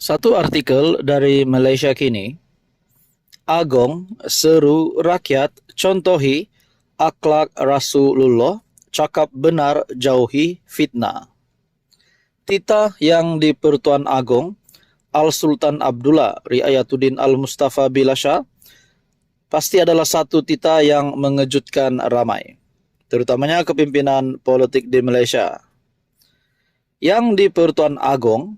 Satu artikel dari Malaysia Kini, Agong seru rakyat contohi akhlak Rasulullah, cakap benar jauhi fitnah. Titah yang di Pertuan Agong Al-Sultan Abdullah Riayatuddin Al-Mustafa Bilasha pasti adalah satu titah yang mengejutkan ramai, terutamanya kepimpinan politik di Malaysia. Yang di Pertuan Agong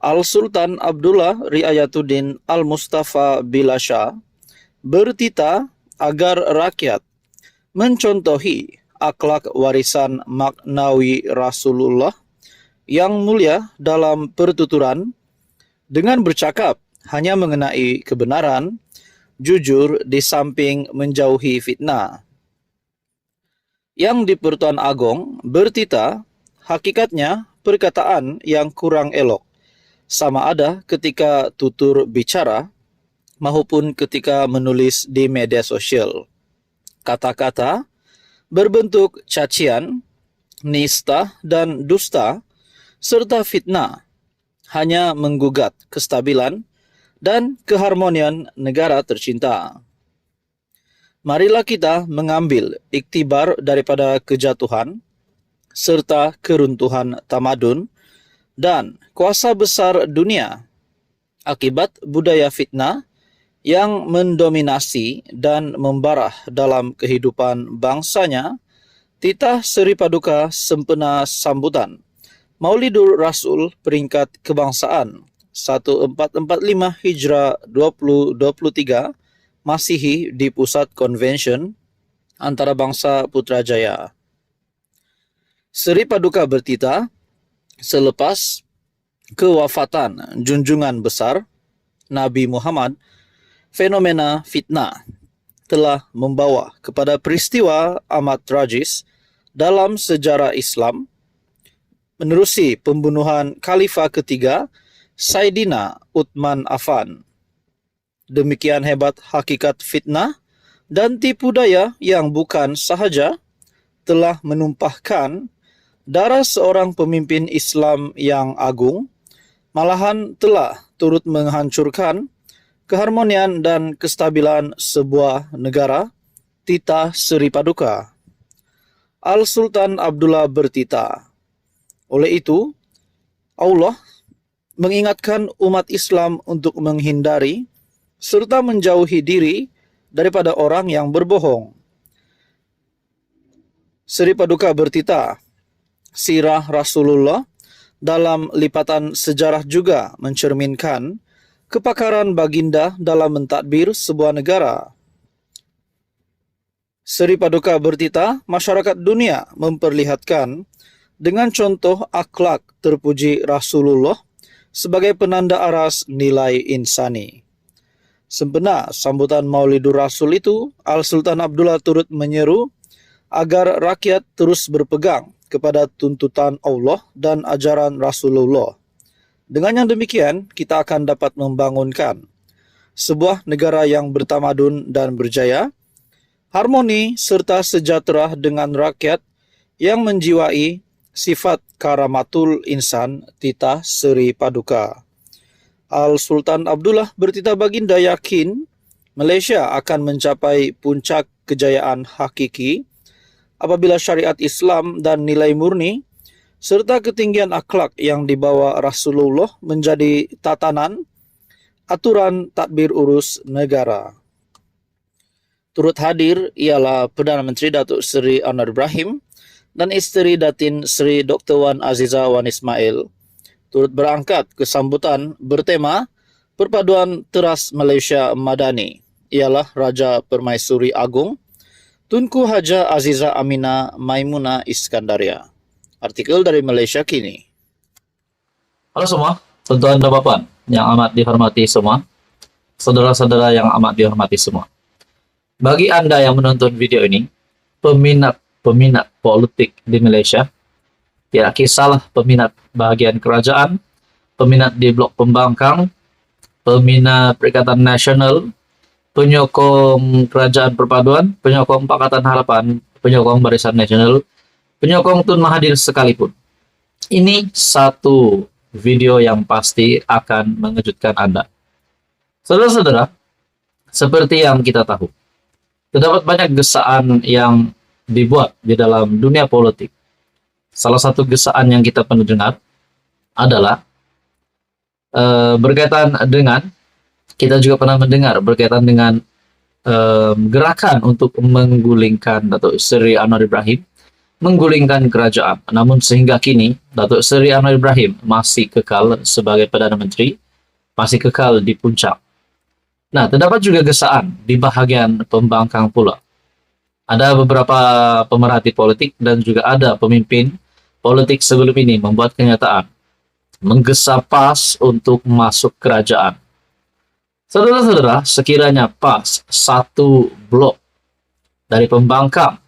Al-Sultan Abdullah Riayatuddin Al-Mustafa Bilasha bertitah agar rakyat mencontohi akhlak warisan maknawi Rasulullah yang mulia dalam pertuturan dengan bercakap hanya mengenai kebenaran, jujur di samping menjauhi fitnah. Yang di Pertuan Agong bertitah hakikatnya perkataan yang kurang elok, sama ada ketika tutur bicara maupun ketika menulis di media sosial. Kata-kata berbentuk cacian, nista dan dusta serta fitnah hanya menggugat kestabilan dan keharmonian negara tercinta. Marilah kita mengambil iktibar daripada kejatuhan serta keruntuhan tamadun dan kuasa besar dunia akibat budaya fitnah yang mendominasi dan membarah dalam kehidupan bangsanya. Titah Seri Paduka sempena sambutan Maulidur Rasul peringkat kebangsaan 1445 Hijrah 2023 Masihi di Pusat Konvensyen Antarabangsa Putrajaya. Seri Paduka bertitah, selepas kewafatan junjungan besar Nabi Muhammad, fenomena fitnah telah membawa kepada peristiwa amat tragis dalam sejarah Islam, menerusi pembunuhan Khalifah ketiga Saidina Uthman Affan. Demikian hebat hakikat fitnah dan tipu daya yang bukan sahaja telah menumpahkan darah seorang pemimpin Islam yang agung, malahan telah turut menghancurkan keharmonian dan kestabilan sebuah negara. Titah Seri Paduka Al-Sultan Abdullah bertitah, oleh itu Allah mengingatkan umat Islam untuk menghindari serta menjauhi diri daripada orang yang berbohong. Seri Paduka bertitah, sirah Rasulullah dalam lipatan sejarah juga mencerminkan kepakaran baginda dalam mentadbir sebuah negara. Seri Paduka bertitah, masyarakat dunia memperlihatkan dengan contoh akhlak terpuji Rasulullah sebagai penanda aras nilai insani. Sempena sambutan Maulidur Rasul itu, Al-Sultan Abdullah turut menyeru agar rakyat terus berpegang kepada tuntutan Allah dan ajaran Rasulullah. Dengan yang demikian, kita akan dapat membangunkan sebuah negara yang bertamadun dan berjaya, harmoni serta sejahtera dengan rakyat yang menjiwai sifat karamatul insan. Titah Seri Paduka Al-Sultan Abdullah bertitah, baginda yakin Malaysia akan mencapai puncak kejayaan hakiki apabila syariat Islam dan nilai murni serta ketinggian akhlak yang dibawa Rasulullah menjadi tatanan aturan tadbir urus negara. Turut hadir ialah Perdana Menteri Datuk Seri Anwar Ibrahim dan isteri Datin Seri Dr. Wan Aziza Wan Ismail, turut berangkat ke sambutan bertema Perpaduan Teras Malaysia Madani, ialah Raja Permaisuri Agong Tunku Haja Aziza Amina Maimuna Iskandaria. Artikel dari Malaysia Kini. Halo semua, tuan-tuan dan puan yang amat dihormati semua, saudara-saudara yang amat dihormati semua. Bagi Anda yang menonton video ini, peminat politik di Malaysia, tidak kisahlah peminat bahagian kerajaan, peminat di blok pembangkang, peminat Perikatan Nasional, penyokong Kerajaan Perpaduan, penyokong Pakatan Harapan, penyokong Barisan Nasional, penyokong Tun Mahathir sekalipun. Ini satu video yang pasti akan mengejutkan Anda. Saudara-saudara, seperti yang kita tahu, terdapat banyak gesaan yang dibuat di dalam dunia politik. Salah satu gesaan yang kita pernah dengar adalah berkaitan dengan, kita juga pernah mendengar berkaitan dengan gerakan untuk menggulingkan Datuk Seri Anwar Ibrahim, menggulingkan kerajaan. Namun sehingga kini, Datuk Seri Anwar Ibrahim masih kekal sebagai Perdana Menteri, masih kekal di puncak. Nah, terdapat juga gesaan di bahagian pembangkang pula. Ada beberapa pemerhati politik dan juga ada pemimpin politik sebelum ini membuat kenyataan menggesa PAS untuk masuk kerajaan. Saudara-saudara, sekiranya PAS satu blok dari pembangkang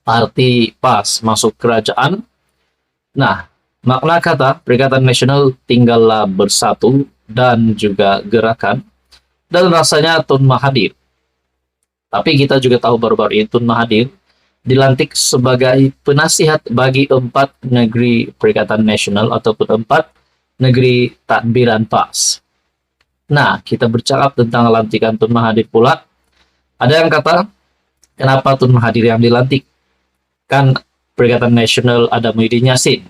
arti PAS masuk kerajaan, nah, makna kata Perikatan Nasional tinggallah bersatu dan juga gerakan, dan rasanya Tun Mahathir. Tapi kita juga tahu baru-baru ini Tun Mahathir dilantik sebagai penasihat bagi 4 negeri Perikatan Nasional ataupun 4 negeri takbiran PAS. Nah, kita bercakap tentang lantikan Tun Mahathir pula. Ada yang kata, kenapa Tun Mahathir yang dilantik? Kan Perikatan Nasional ada Muhyiddin Yassin.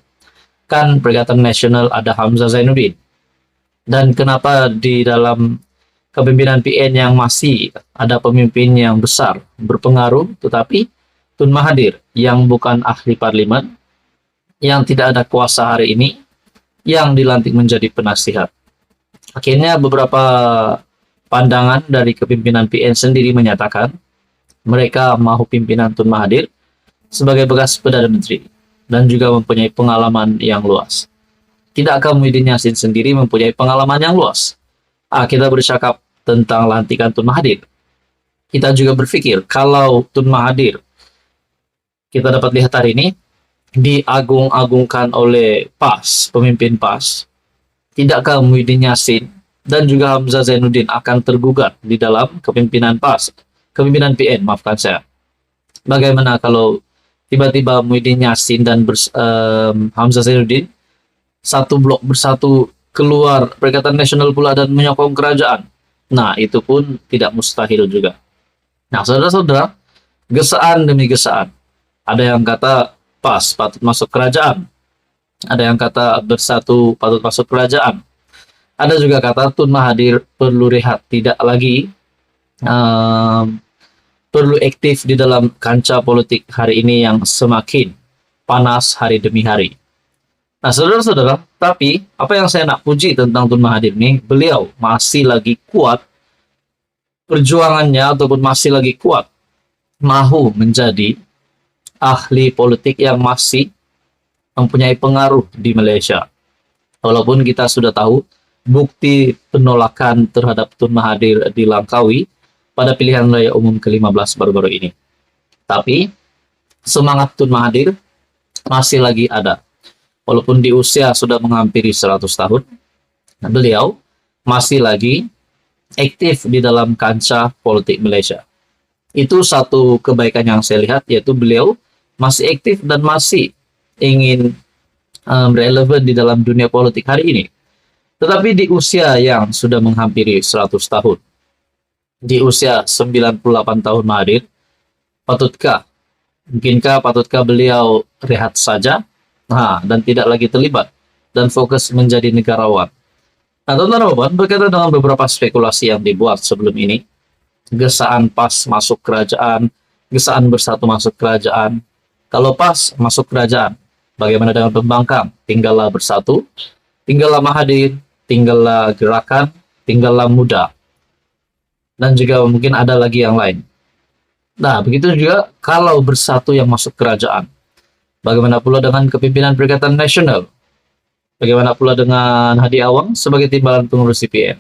Kan Perikatan Nasional ada Hamzah Zainuddin. Dan kenapa di dalam kepemimpinan PN yang masih ada pemimpin yang besar berpengaruh, tetapi Tun Mahathir yang bukan ahli parlimen, yang tidak ada kuasa hari ini, yang dilantik menjadi penasihat. Akhirnya beberapa pandangan dari kepimpinan PN sendiri menyatakan mereka mahu pimpinan Tun Mahathir sebagai bekas Perdana Menteri dan juga mempunyai pengalaman yang luas. Tidakkah Muhyiddin Yassin sendiri mempunyai pengalaman yang luas? Kita bercakap tentang lantikan Tun Mahathir. Kita juga berpikir kalau Tun Mahathir kita dapat lihat hari ini diagung-agungkan oleh PAS, pemimpin PAS, tidakkah Muhyiddin Yassin dan juga Hamzah Zainuddin akan tergugat di dalam kepimpinan PAS, kepimpinan PN, maafkan saya. Bagaimana kalau tiba-tiba Muhyiddin Yassin dan Hamzah Zainuddin satu blok bersatu keluar Perikatan Nasional pula dan menyokong kerajaan? Nah, itu pun tidak mustahil juga. Nah, saudara-saudara, gesaan demi gesaan. Ada yang kata PAS patut masuk kerajaan. Ada yang kata bersatu patut masuk kerajaan. Ada juga kata Tun Mahathir perlu rehat, tidak lagi perlu aktif di dalam kancah politik hari ini yang semakin panas hari demi hari. Nah, saudara-saudara, tapi apa yang saya nak puji tentang Tun Mahathir ini, beliau masih lagi kuat perjuangannya ataupun masih lagi kuat mahu menjadi ahli politik yang masih mempunyai pengaruh di Malaysia. Walaupun kita sudah tahu bukti penolakan terhadap Tun Mahathir di Langkawi pada pilihan raya umum ke-15 baru-baru ini. Tapi semangat Tun Mahathir masih lagi ada. Walaupun di usia sudah menghampiri 100 tahun, beliau masih lagi aktif di dalam kancah politik Malaysia. Itu satu kebaikan yang saya lihat, yaitu beliau masih aktif dan masih ingin relevan di dalam dunia politik hari ini. Tetapi di usia yang sudah menghampiri 100 tahun, di usia 98 tahun Mahathir, patutkah beliau rehat saja? Dan tidak lagi terlibat dan fokus menjadi negarawan. Nah, teman-teman, berkaitan dengan beberapa spekulasi yang dibuat sebelum ini, gesaan PAS masuk kerajaan, gesaan bersatu masuk kerajaan. Kalau PAS masuk kerajaan, bagaimana dengan pembangkang? Tinggallah bersatu, tinggallah Mahathir, tinggallah gerakan, tinggallah muda. Dan juga mungkin ada lagi yang lain. Nah, begitu juga kalau bersatu yang masuk kerajaan. Bagaimana pula dengan kepimpinan Perikatan Nasional? Bagaimana pula dengan Hadi Awang sebagai timbalan pengurus PN?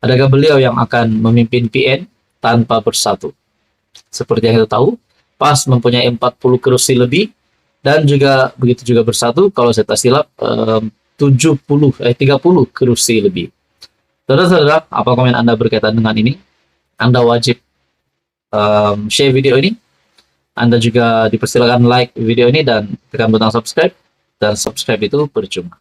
Adakah beliau yang akan memimpin PN tanpa bersatu? Seperti yang kita tahu, PAS mempunyai 40 kursi lebih, dan juga begitu juga bersatu, kalau saya tak silap, 30 kursi lebih. Saudara-saudara, apa komen Anda berkaitan dengan ini? Anda wajib share video ini. Anda juga dipersilakan like video ini dan tekan butang subscribe. Dan subscribe itu percuma.